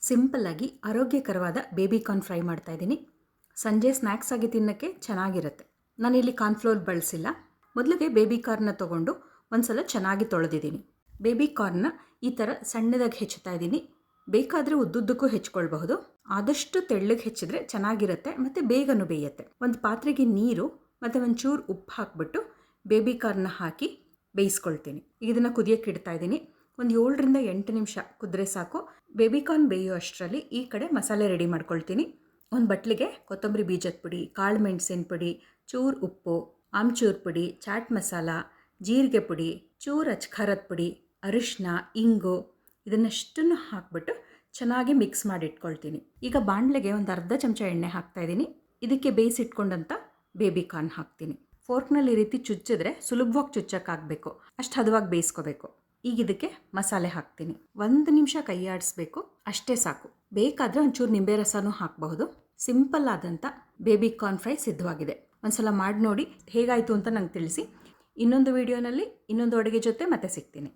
ಸಿಂಪಲ್ಲಾಗಿ ಆರೋಗ್ಯಕರವಾದ baby corn fry ಮಾಡ್ತಾ ಇದ್ದೀನಿ. ಸಂಜೆ ಸ್ನ್ಯಾಕ್ಸ್ ಆಗಿ ತಿನ್ನೋಕ್ಕೆ ಚೆನ್ನಾಗಿರುತ್ತೆ. ನಾನಿಲ್ಲಿ ಕಾರ್ನ್ಫ್ಲೋರ್ ಬಳಸಿಲ್ಲ. ಮೊದಲಿಗೆ ಬೇಬಿ ಕಾರ್ನ ತೊಗೊಂಡು ಒಂದ್ಸಲ ಚೆನ್ನಾಗಿ ತೊಳೆದಿದ್ದೀನಿ. ಬೇಬಿ ಕಾರ್ನ ಈ ಥರ ಸಣ್ಣದಾಗಿ ಹೆಚ್ಚುತ್ತಾ ಇದ್ದೀನಿ. ಬೇಕಾದರೆ ಉದ್ದುದ್ದಕ್ಕೂ ಹೆಚ್ಕೊಳ್ಬಹುದು. ಆದಷ್ಟು ತೆಳ್ಳಗೆ ಹೆಚ್ಚಿದ್ರೆ ಚೆನ್ನಾಗಿರುತ್ತೆ ಮತ್ತು ಬೇಗನೂ ಬೇಯುತ್ತೆ. ಒಂದು ಪಾತ್ರೆಗೆ ನೀರು ಮತ್ತು ಒಂಚೂರು ಉಪ್ಪು ಹಾಕಿಬಿಟ್ಟು ಬೇಬಿ ಕಾರ್ನ ಹಾಕಿ ಬೇಯಿಸ್ಕೊಳ್ತೀನಿ. ಇದನ್ನು ಕುದಿಯೋಕ್ಕೆ ಇಡ್ತಾ ಇದ್ದೀನಿ. ಒಂದು 7ರಿಂದ 8 ನಿಮಿಷ ಕುದ್ರೆ ಸಾಕು. ಬೇಬಿ ಕಾರ್ನ್ ಬೇಯೋ ಅಷ್ಟರಲ್ಲಿ ಈ ಕಡೆ ಮಸಾಲೆ ರೆಡಿ ಮಾಡ್ಕೊಳ್ತೀನಿ. ಒಂದು ಬಟ್ಲಿಗೆ ಕೊತ್ತಂಬರಿ ಬೀಜದ ಪುಡಿ, ಕಾಳು ಮೆಣಸಿನ ಪುಡಿ, ಚೂರು ಉಪ್ಪು, ಆಮ್ಚೂರು ಪುಡಿ, ಚಾಟ್ ಮಸಾಲ, ಜೀರಿಗೆ ಪುಡಿ, ಚೂರು ಅಚ್ಖಾರದ ಪುಡಿ, ಅರಿಶಿನ, ಇಂಗು ಇದನ್ನಷ್ಟನ್ನು ಹಾಕ್ಬಿಟ್ಟು ಚೆನ್ನಾಗಿ ಮಿಕ್ಸ್ ಮಾಡಿ ಇಟ್ಕೊಳ್ತೀನಿ. ಈಗ ಬಾಣಲೆಗೆ ಒಂದು ಅರ್ಧ ಚಮಚ ಎಣ್ಣೆ ಹಾಕ್ತಾ ಇದ್ದೀನಿ. ಇದಕ್ಕೆ ಬೇಯಿಸಿಟ್ಕೊಂಡಂಥ ಬೇಬಿ ಕಾರ್ನ್ ಹಾಕ್ತೀನಿ. ಫೋರ್ಕ್ನಲ್ಲಿ ಈ ರೀತಿ ಚುಚ್ಚಿದ್ರೆ ಸುಲಭವಾಗಿ ಚುಚ್ಚಕ್ಕಾಗಬೇಕು, ಅಷ್ಟು ಹದವಾಗಿ ಬೇಯಿಸ್ಕೋಬೇಕು. ಈಗ ಇದಕ್ಕೆ ಮಸಾಲೆ ಹಾಕ್ತೀನಿ. 1 ನಿಮಿಷ ಕೈ ಆಡಿಸ್ಬೇಕು, ಅಷ್ಟೇ ಸಾಕು. ಬೇಕಾದರೆ ಒಂಚೂರು ನಿಂಬೆ ರಸನೂ ಹಾಕಬಹುದು. ಸಿಂಪಲ್ ಆದಂಥ ಬೇಬಿ ಕಾರ್ನ್ ಫ್ರೈ ಸಿದ್ಧವಾಗಿದೆ. ಒಂದ್ಸಲ ಮಾಡಿ ನೋಡಿ ಹೇಗಾಯಿತು ಅಂತ ನಂಗೆ ತಿಳಿಸಿ. ಇನ್ನೊಂದು ವಿಡಿಯೋನಲ್ಲಿ ಇನ್ನೊಂದು ಅಡುಗೆ ಜೊತೆ ಮತ್ತೆ ಸಿಗ್ತೀನಿ.